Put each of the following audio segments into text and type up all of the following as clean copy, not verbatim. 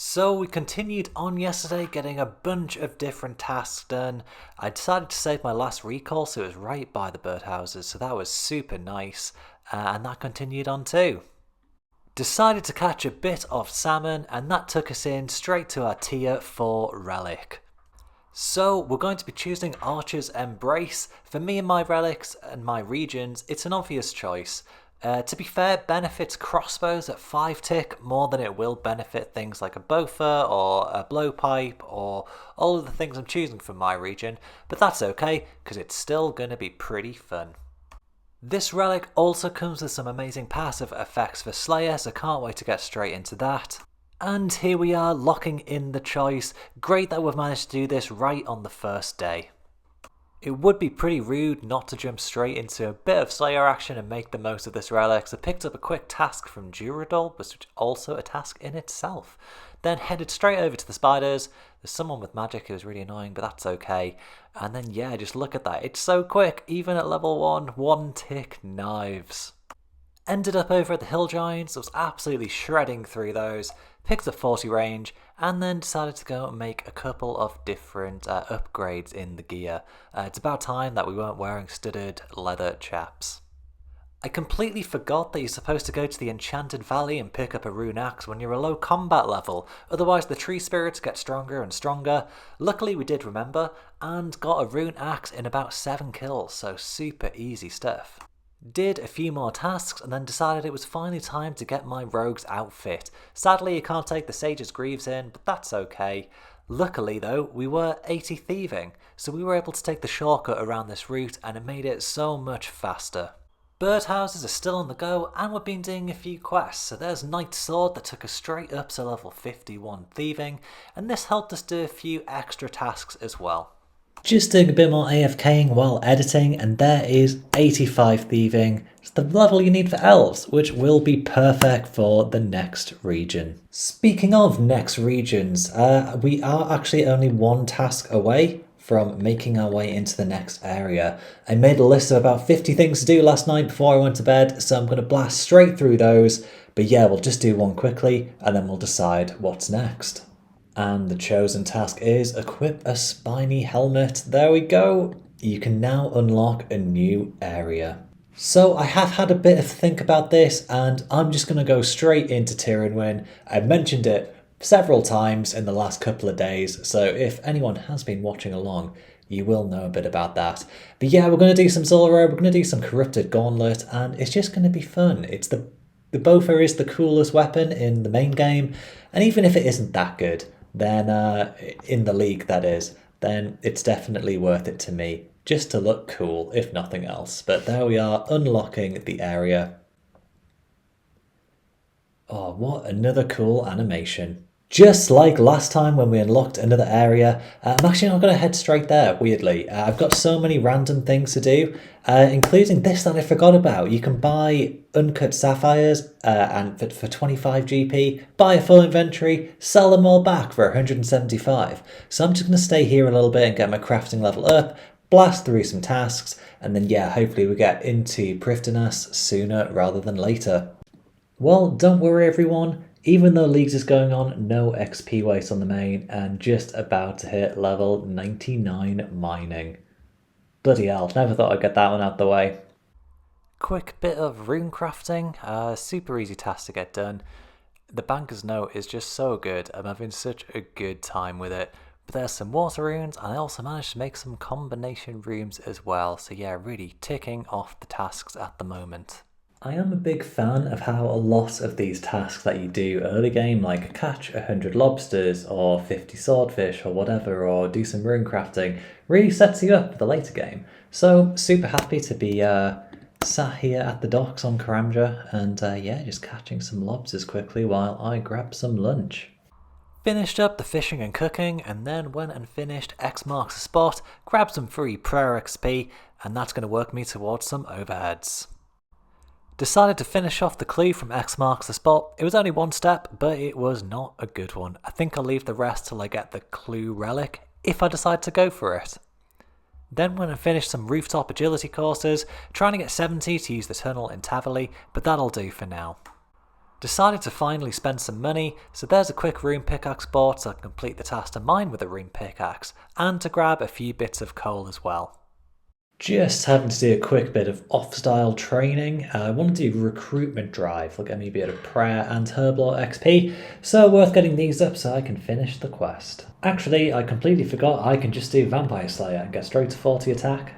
So we continued on yesterday, getting a bunch of different tasks done. I decided to save my last recall, so it was right by the birdhouses, so that was super nice, and that continued on too. Decided to catch a bit of salmon, and that took us in straight to our tier 4 relic. So we're going to be choosing Archer's Embrace. For me and my relics and my regions, it's an obvious choice. To be fair, benefits crossbows at 5 tick more than it will benefit things like a Bofur or a Blowpipe or all of the things I'm choosing for my region, but that's okay because it's still going to be pretty fun. This relic also comes with some amazing passive effects for Slayer, so can't wait to get straight into that. And here we are locking in the choice. Great that we've managed to do this right on the first day. It would be pretty rude not to jump straight into a bit of Slayer action and make the most of this relic, so picked up a quick task from Duradol, which is also a task in itself. Then headed straight over to the spiders. There's someone with magic who was really annoying, but that's okay. And then yeah, just look at that. It's so quick, even at level 1, 1 tick knives. Ended up over at the Hill Giants, was absolutely shredding through those, picked up 40 range, and then decided to go and make a couple of different upgrades in the gear. It's about time that we weren't wearing studded leather chaps. I completely forgot that you're supposed to go to the Enchanted Valley and pick up a rune axe when you're a low combat level, otherwise the tree spirits get stronger and stronger. Luckily we did remember, and got a rune axe in about 7 kills, so super easy stuff. Did a few more tasks and then decided it was finally time to get my rogue's outfit. Sadly you can't take the Sage's Greaves in, but that's okay. Luckily though, we were 80 thieving, so we were able to take the shortcut around this route and it made it so much faster. Birdhouses are still on the go and we've been doing a few quests, so there's Knight's Sword that took us straight up to level 51 thieving, and this helped us do a few extra tasks as well. Just doing a bit more AFKing while editing, and there is 85 thieving. It's the level you need for elves, which will be perfect for the next region. Speaking of next regions, we are actually only one task away from making our way into the next area. I made a list of about 50 things to do last night before I went to bed, so I'm going to blast straight through those. But yeah, we'll just do one quickly, and then we'll decide what's next. And the chosen task is equip a spiny helmet. There we go. You can now unlock a new area. So I have had a bit of a think about this and I'm just going to go straight into Tyrannwyn. I've mentioned it several times in the last couple of days, so if anyone has been watching along, you will know a bit about that. But yeah, we're going to do some Zulro, we're going to do some Corrupted Gauntlet, and it's just going to be fun. It's the Bofur is the coolest weapon in the main game, and even if it isn't that good, then in the league that is, then it's definitely worth it to me, just to look cool, if nothing else. But there we are, unlocking the area. Oh, what another cool animation. Just like last time when we unlocked another area, I'm actually not going to head straight there, weirdly. I've got so many random things to do, including this that I forgot about. You can buy uncut sapphires and for 25 GP, buy a full inventory, sell them all back for 175. So I'm just going to stay here a little bit and get my crafting level up, blast through some tasks, and then yeah, hopefully we get into Prifddinas sooner rather than later. Well, don't worry everyone. Even though Leagues is going on, no XP waste on the main, and just about to hit level 99 mining. Bloody hell, never thought I'd get that one out the way. Quick bit of rune crafting, super easy task to get done. The Banker's Note is just so good, I'm having such a good time with it. But there's some water runes, and I also managed to make some combination runes as well, so yeah, really ticking off the tasks at the moment. I am a big fan of how a lot of these tasks that you do early game, like catch 100 lobsters or 50 swordfish or whatever, or do some rune crafting, really sets you up for the later game. So super happy to be sat here at the docks on Karamja and yeah, just catching some lobsters quickly while I grab some lunch. Finished up the fishing and cooking, and then went and finished X marks the spot, grabbed some free prayer XP, and that's going to work me towards some overheads. Decided to finish off the clue from X marks the spot. It was only one step, but it was not a good one. I think I'll leave the rest till I get the clue relic, if I decide to go for it. Then went and finished some rooftop agility courses, trying to get 70 to use the tunnel in Tavali, but that'll do for now. Decided to finally spend some money, so there's a quick rune pickaxe bought so I can complete the task to mine with a rune pickaxe, and to grab a few bits of coal as well. Just having to do a quick bit of off-style training. I want to do recruitment drive, look at me a bit of prayer and Herblore XP, so worth getting these up so I can finish the quest. Actually, I completely forgot I can just do Vampire Slayer and get straight to 40 attack.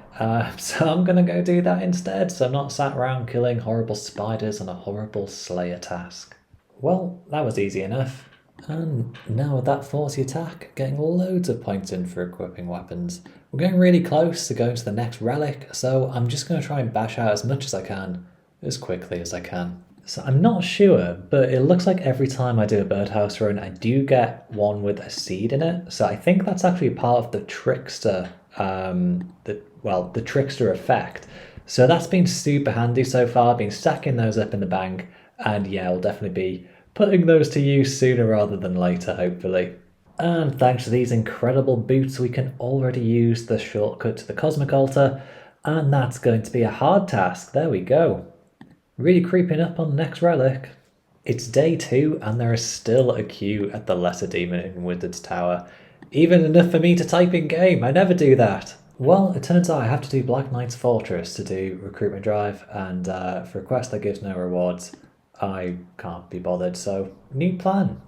So I'm gonna go do that instead, so I'm not sat around killing horrible spiders on a horrible Slayer task. Well, that was easy enough. And now with that 40 attack, getting loads of points in for equipping weapons. We're getting really close to going to the next relic, so I'm just going to try and bash out as much as I can, as quickly as I can. So I'm not sure, but it looks like every time I do a birdhouse run, I do get one with a seed in it. So I think that's actually part of the trickster, the trickster effect. So that's been super handy so far, been stacking those up in the bank, and yeah, I'll definitely be putting those to use sooner rather than later, hopefully. And thanks to these incredible boots, we can already use the shortcut to the Cosmic Altar, and that's going to be a hard task. There we go. Really creeping up on the next relic. It's day 2, and there is still a queue at the Lesser Demon in Wizard's Tower. Even enough for me to type in game, I never do that. Well, it turns out I have to do Black Knight's Fortress to do recruitment drive, and for a quest that gives no rewards, I can't be bothered, so new plan.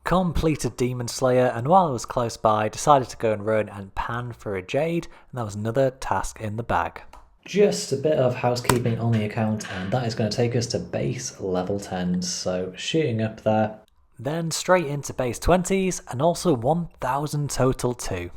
Completed Demon Slayer, and while I was close by, decided to go and run and pan for a Jade, and that was another task in the bag. Just a bit of housekeeping on the account, and that is going to take us to base level 10s, so shooting up there. Then straight into base 20s, and also 1000 total too.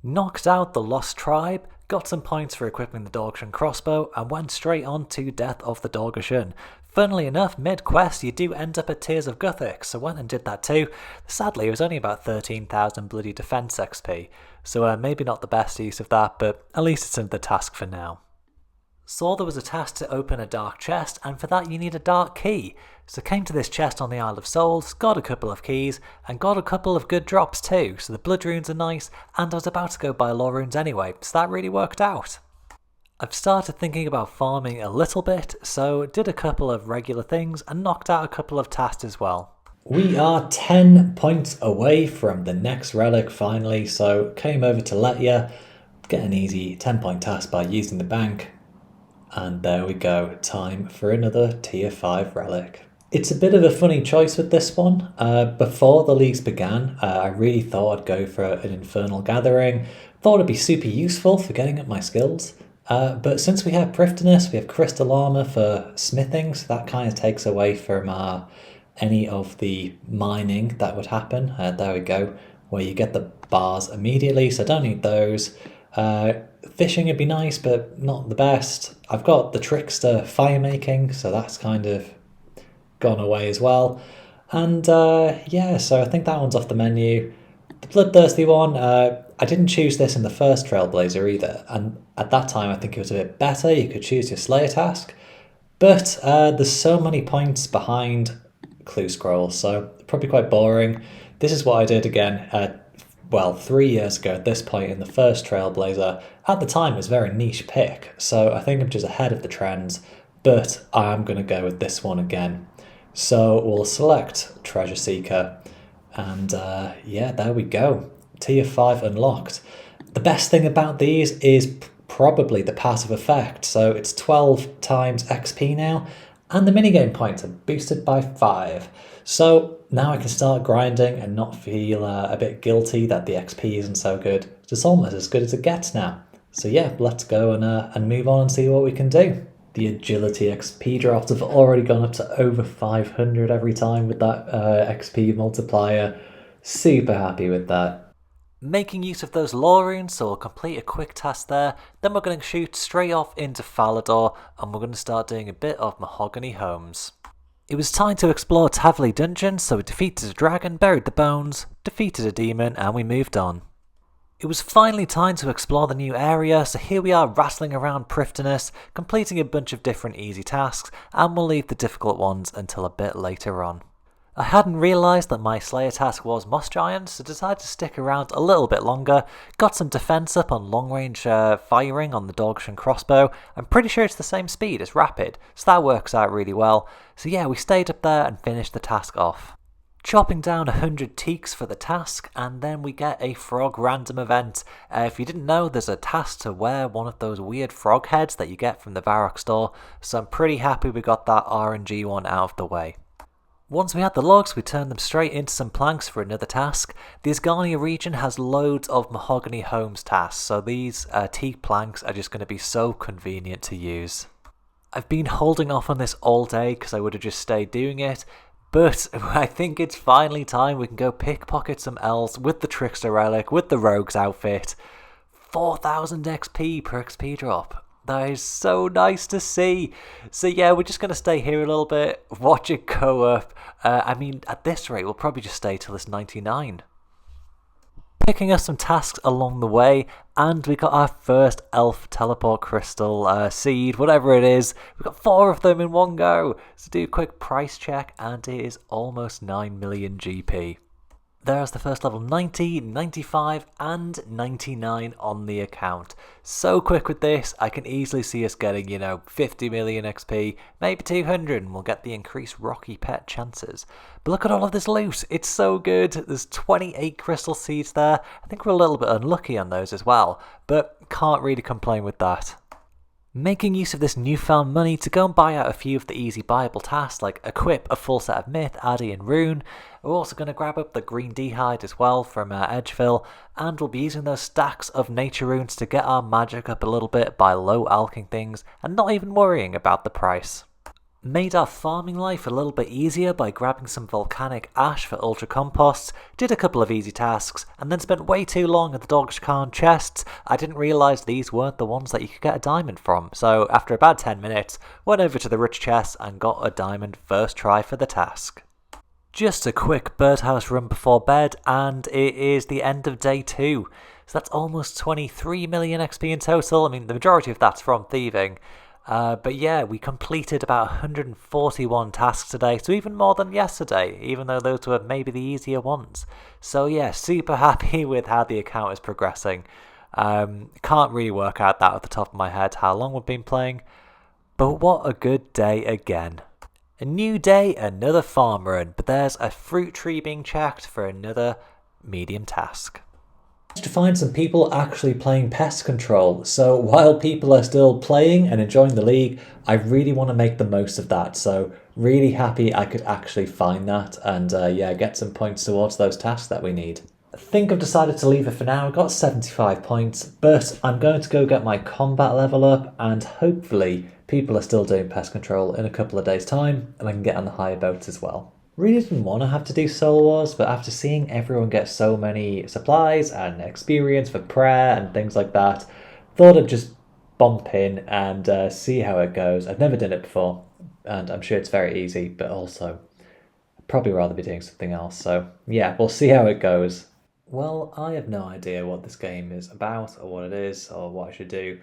Knocked out the Lost Tribe, got some points for equipping the Dorgeshuun crossbow, and went straight on to Death of the Dorgeshuun. Funnily enough, mid-quest you do end up at Tears of Guthix, so went and did that too. Sadly, it was only about 13,000 bloody defense XP, so maybe not the best use of that, but at least it's in the task for now. Saw there was a task to open a dark chest, and for that you need a dark key. So came to this chest on the Isle of Souls, got a couple of keys, and got a couple of good drops too, so the blood runes are nice, and I was about to go buy lore runes anyway, so that really worked out. I've started thinking about farming a little bit, so did a couple of regular things and knocked out a couple of tasks as well. We are 10 points away from the next relic finally, so came over to Letya, get an easy 10-point task by using the bank, and there we go, time for another tier 5 relic. It's a bit of a funny choice with this one. Before the leagues began, I really thought I'd go for an Infernal Gathering, thought it'd be super useful for getting up my skills. But since we have Prifddinas, we have Crystal Armor for smithing, so that kind of takes away from any of the mining that would happen. There we go, where you get the bars immediately, so I don't need those. Fishing would be nice, but not the best. I've got the Trickster fire making, so that's kind of gone away as well. And yeah, so I think that one's off the menu. The Bloodthirsty one, I didn't choose this in the first Trailblazer either, and at that time I think it was a bit better, you could choose your Slayer task, but there's so many points behind clue scrolls, so probably quite boring. This is what I did again, 3 years ago at this point in the first Trailblazer. At the time it was a very niche pick, so I think I'm just ahead of the trends, but I'm going to go with this one again. So we'll select Treasure Seeker, and yeah, there we go. Tier 5 unlocked. The best thing about these is probably the passive effect, so it's 12 times XP now, and the minigame points are boosted by 5. So now I can start grinding and not feel a bit guilty that the XP isn't so good. It's almost as good as it gets now. So yeah, let's go and move on and see what we can do. The agility XP drops have already gone up to over 500 every time with that XP multiplier. Super happy with that. Making use of those lore runes, so we'll complete a quick task there, then we're going to shoot straight off into Falador, and we're going to start doing a bit of Mahogany Homes. It was time to explore Tavley Dungeon, so we defeated a dragon, buried the bones, defeated a demon, and we moved on. It was finally time to explore the new area, so here we are rattling around Prifddinas, completing a bunch of different easy tasks, and we'll leave the difficult ones until a bit later on. I hadn't realised that my Slayer task was Moss Giant, so decided to stick around a little bit longer, got some defence up on long range firing on the Dogshan crossbow. I'm pretty sure it's the same speed as Rapid, so that works out really well. So yeah, we stayed up there and finished the task off. Chopping down 100 teaks for the task, and then we get a frog random event. If you didn't know, there's a task to wear one of those weird frog heads that you get from the Varrock store, so I'm pretty happy we got that RNG one out of the way. Once we had the logs, we turned them straight into some planks for another task. The Asgarnia region has loads of mahogany homes tasks, so these teak planks are just going to be so convenient to use. I've been holding off on this all day because I would have just stayed doing it, but I think it's finally time we can go pickpocket some elves with the Trickster Relic, with the Rogue's outfit. 4000 XP per XP drop. That is so nice to see. So yeah, we're just going to stay here a little bit, watch it go up. I mean, at this rate, we'll probably just stay till it's 99. Picking up some tasks along the way, and we got our first elf teleport crystal seed, whatever it is. We got 4 of them in one go. So do a quick price check, and it is almost 9 million GP. There's the first level 90, 95 and 99 on the account. So quick with this, I can easily see us getting, 50 million XP, maybe 200, and we'll get the increased Rocky Pet chances. But look at all of this loot, it's so good. There's 28 crystal seeds there. I think we're a little bit unlucky on those as well, but can't really complain with that. Making use of this newfound money to go and buy out a few of the easy buyable tasks, like equip a full set of Myth, Addy and Rune. We're also going to grab up the Green D-Hide as well from Edgeville, and we'll be using those stacks of nature runes to get our magic up a little bit by low alching things and not even worrying about the price. Made our farming life a little bit easier by grabbing some volcanic ash for ultra composts, did a couple of easy tasks, and then spent way too long at the Dogshan chests. I didn't realise these weren't the ones that you could get a diamond from, so after about 10 minutes, went over to the rich chests and got a diamond first try for the task. Just a quick birdhouse run before bed, and it is the end of day 2. So that's almost 23 million XP in total. I mean, the majority of that's from thieving. But yeah, we completed about 141 tasks today, so even more than yesterday, even though those were maybe the easier ones. So yeah, super happy with how the account is progressing. Can't really work out that at the top of my head how long we've been playing, but what a good day again. A new day, another farm run, but there's a fruit tree being checked for another medium task. To find some people actually playing pest control, so while people are still playing and enjoying the league, I really want to make the most of that, so really happy I could actually find that and get some points towards those tasks that we need. I think I've decided to leave it for now. I've got 75 points, but I'm going to go get my combat level up, and hopefully people are still doing pest control in a couple of days time and I can get on the higher boats as well. Really didn't want to have to do Soul Wars, but after seeing everyone get so many supplies and experience for prayer and things like that, thought I'd just bump in and see how it goes. I've never done it before, and I'm sure it's very easy, but also I'd probably rather be doing something else. So yeah, we'll see how it goes. Well, I have no idea what this game is about or what it is or what I should do,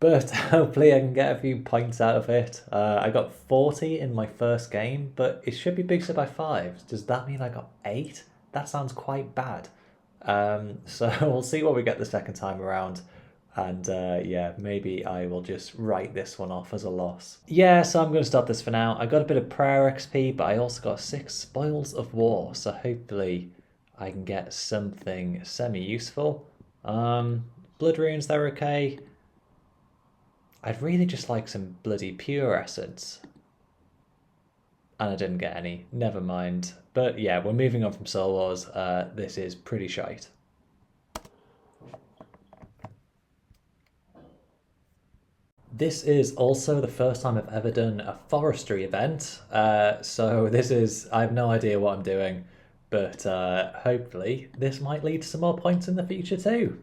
but hopefully I can get a few points out of it. I got 40 in my first game, but it should be boosted by 5. Does that mean I got 8? That sounds quite bad. So we'll see what we get the second time around. And maybe I will just write this one off as a loss. Yeah, so I'm going to stop this for now. I got a bit of prayer XP, but I also got 6 spoils of war. So hopefully I can get something semi-useful. Blood runes, they're okay. I'd really just like some bloody pure essence. And I didn't get any. Never mind. But yeah, we're moving on from Soul Wars. This is pretty shite. This is also the first time I've ever done a forestry event. So this is... I have no idea what I'm doing. But hopefully this might lead to some more points in the future too.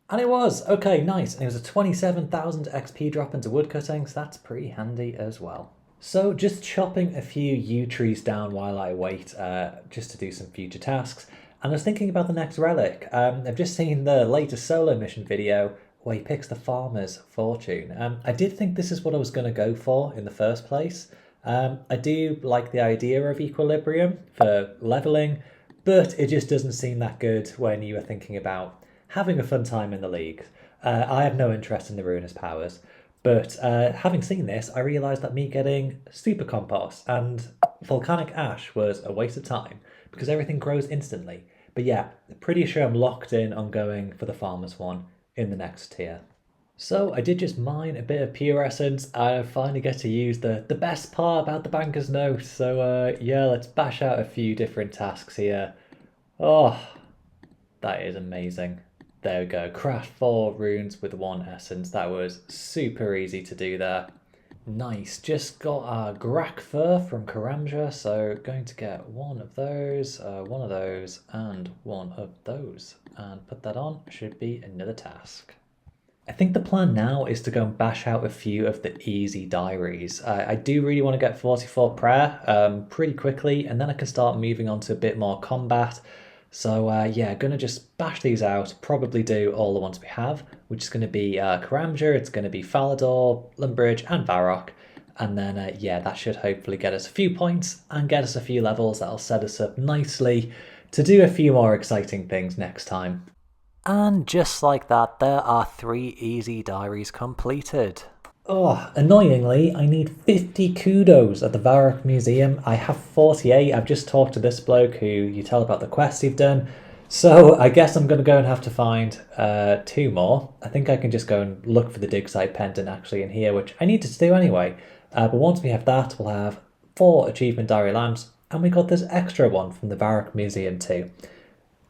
And it was! Okay, nice. And it was a 27,000 XP drop into woodcutting, so that's pretty handy as well. So just chopping a few yew trees down while I wait, just to do some future tasks. And I was thinking about the next relic. I've just seen the latest solo mission video where he picks the farmer's fortune. I did think this is what I was going to go for in the first place, I do like the idea of equilibrium for leveling, but it just doesn't seem that good when you are thinking about having a fun time in the league. I have no interest in the ruinous powers, but having seen this, I realised that me getting super compost and volcanic ash was a waste of time because everything grows instantly. But yeah, pretty sure I'm locked in on going for the farmer's one in the next tier. So I did just mine a bit of pure essence. I finally get to use the best part about the banker's note. So yeah, let's bash out a few different tasks here. Oh, that is amazing. There we go. Craft 4 runes with 1 essence. That was super easy to do there. Nice. Just got our Grak fur from Karamja, so going to get one of those, and one of those. And put that on. Should be another task. I think the plan now is to go and bash out a few of the easy diaries. I do really want to get 44 prayer pretty quickly, and then I can start moving on to a bit more combat. So yeah, gonna just bash these out, probably do all the ones we have, which is going to be Karamja, it's going to be Falador, Lumbridge, and Varrock. And then yeah, that should hopefully get us a few points and get us a few levels that'll set us up nicely to do a few more exciting things next time. And just like that, there are 3 easy diaries completed. Oh, annoyingly, I need 50 kudos at the Varrock Museum. I have 48. I've just talked to this bloke who you tell about the quests you've done. So I guess I'm going to go and have to find 2 more. I think I can just go and look for the dig site pendant actually in here, which I needed to do anyway. But once we have that, we'll have 4 achievement diary lamps, and we got this extra one from the Varrock Museum too.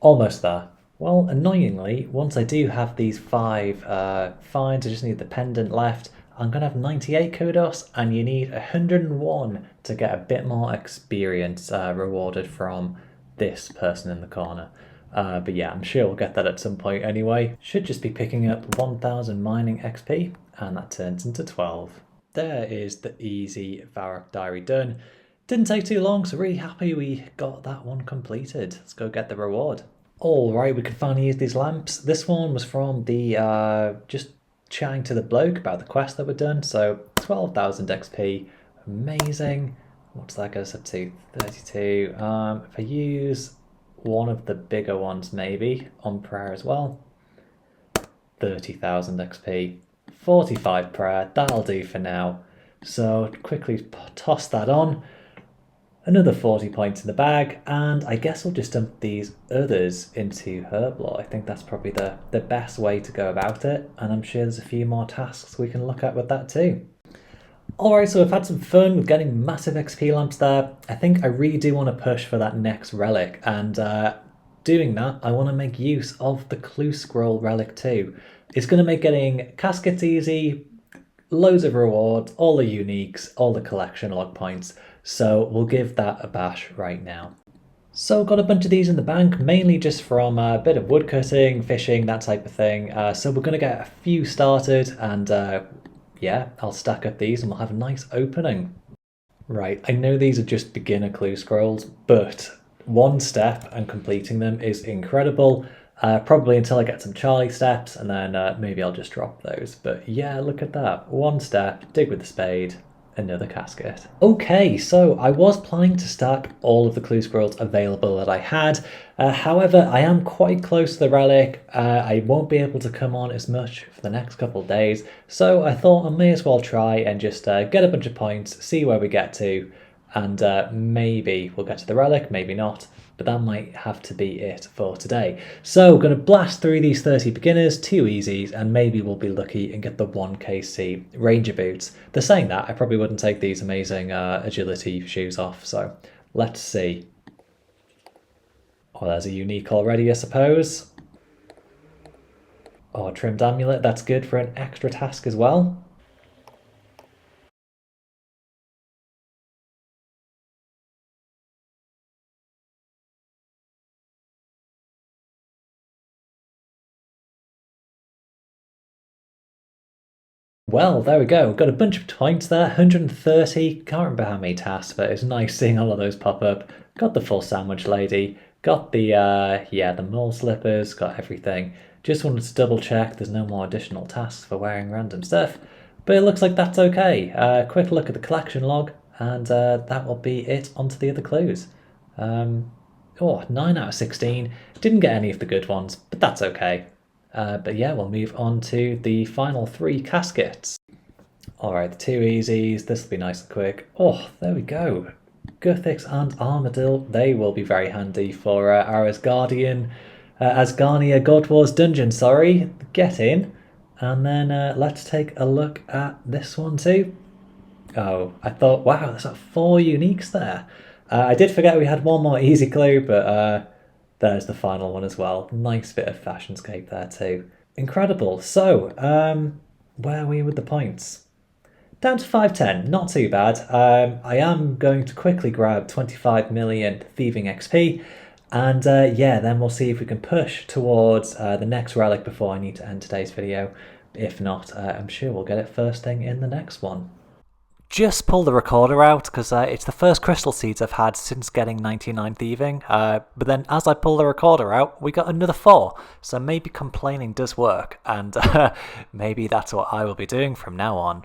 Almost there. Well, annoyingly, once I do have these 5 finds, I just need the pendant left. I'm going to have 98 kudos, and you need 101 to get a bit more experience rewarded from this person in the corner. But yeah, I'm sure we'll get that at some point anyway. Should just be picking up 1000 mining XP, and that turns into 12. There is the easy Varrock diary done. Didn't take too long, so really happy we got that one completed. Let's go get the reward. Alright, we could finally use these lamps. This one was from the just chatting to the bloke about the quest that were done, so 12,000 XP, amazing. What's that get us up to? 32. If I use one of the bigger ones maybe on prayer as well, 30,000 XP, 45 prayer, that'll do for now. So quickly toss that on. Another 40 points in the bag, and I guess we'll just dump these others into Herblore. I think that's probably the best way to go about it, and I'm sure there's a few more tasks we can look at with that too. Alright, so we've had some fun with getting massive XP lamps there. I think I really do want to push for that next relic, and doing that, I want to make use of the Clue Scroll relic too. It's going to make getting caskets easy, loads of rewards, all the uniques, all the collection log points. So we'll give that a bash right now. So got a bunch of these in the bank, mainly just from a bit of woodcutting, fishing, that type of thing. So we're going to get a few started, and yeah, I'll stack up these and we'll have a nice opening. Right, I know these are just beginner clue scrolls, but one step and completing them is incredible. Probably until I get some Charlie steps, and then maybe I'll just drop those. But yeah, look at that. One step, dig with the spade, another casket. Okay, so I was planning to stack all of the clue scrolls available that I had. However, I am quite close to the relic. I won't be able to come on as much for the next couple of days, so I thought I may as well try and just get a bunch of points, see where we get to, and maybe we'll get to the relic, maybe not. But that might have to be it for today. So we're going to blast through these 30 beginners, 2 easies, and maybe we'll be lucky and get the 1KC Ranger boots. They're saying that, I probably wouldn't take these amazing agility shoes off, so let's see. Oh, there's a unique already, I suppose. Oh, trimmed amulet, that's good for an extra task as well. Well, there we go. Got a bunch of points there, 130. Can't remember how many tasks, but it's nice seeing all of those pop up. Got the full sandwich lady. Got the, yeah, the mole slippers. Got everything. Just wanted to double check there's no more additional tasks for wearing random stuff. But it looks like that's okay. Quick look at the collection log. and that will be it onto the other clues. Oh, 9 out of 16. Didn't get any of the good ones, but that's okay. But yeah, we'll move on to the final 3 caskets. Alright, the 2 easies. This will be nice and quick. Oh, there we go. Guthix and Armadil, they will be very handy for our Asgarnia God Wars dungeon, sorry. Get in. And then let's take a look at this one too. Oh, I thought, wow, there's like 4 uniques there. I did forget we had one more easy clue, but there's the final one as well. Nice bit of fashionscape there too. Incredible. So, where are we with the points? Down to 510, not too bad. I am going to quickly grab 25 million thieving XP, and yeah, then we'll see if we can push towards the next relic before I need to end today's video. If not, I'm sure we'll get it first thing in the next one. Just pull the recorder out because it's the first crystal seeds I've had since getting 99 thieving. But then as I pull the recorder out, we got another 4. So maybe complaining does work, and maybe that's what I will be doing from now on.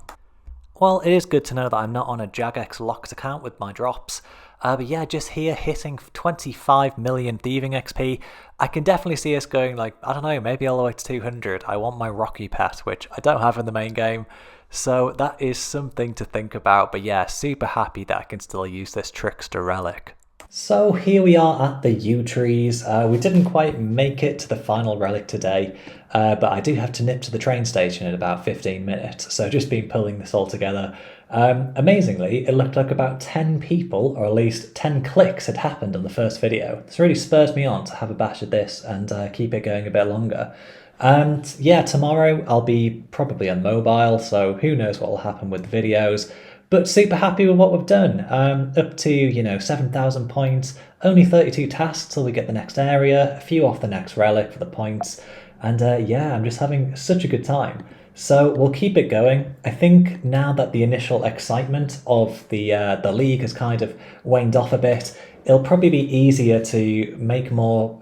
Well, it is good to know that I'm not on a Jagex locked account with my drops. But yeah, just here hitting 25 million thieving XP, I can definitely see us going like, I don't know, maybe all the way to 200. I want my Rocky Pet, which I don't have in the main game. So that is something to think about. But yeah, super happy that I can still use this Trickster Relic. So here we are at the yew trees. We didn't quite make it to the final relic today, but I do have to nip to the train station in about 15 minutes, so just been pulling this all together. Amazingly, it looked like about 10 people, or at least 10 clicks had happened on the first video. This really spurred me on to have a bash at this and keep it going a bit longer. And yeah, tomorrow I'll be probably on mobile, so who knows what will happen with the videos. But super happy with what we've done. Up to, 7,000 points, only 32 tasks till we get the next area, a few off the next relic for the points. And yeah, I'm just having such a good time. So we'll keep it going. I think now that the initial excitement of the league has kind of waned off a bit, it'll probably be easier to make more,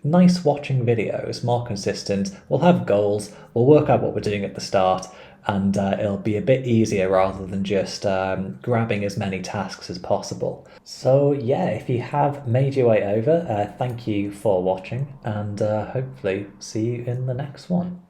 nice watching videos, more consistent. We'll have goals, we'll work out what we're doing at the start, and it'll be a bit easier rather than just grabbing as many tasks as possible. So yeah, if you have made your way over, thank you for watching, and hopefully see you in the next one.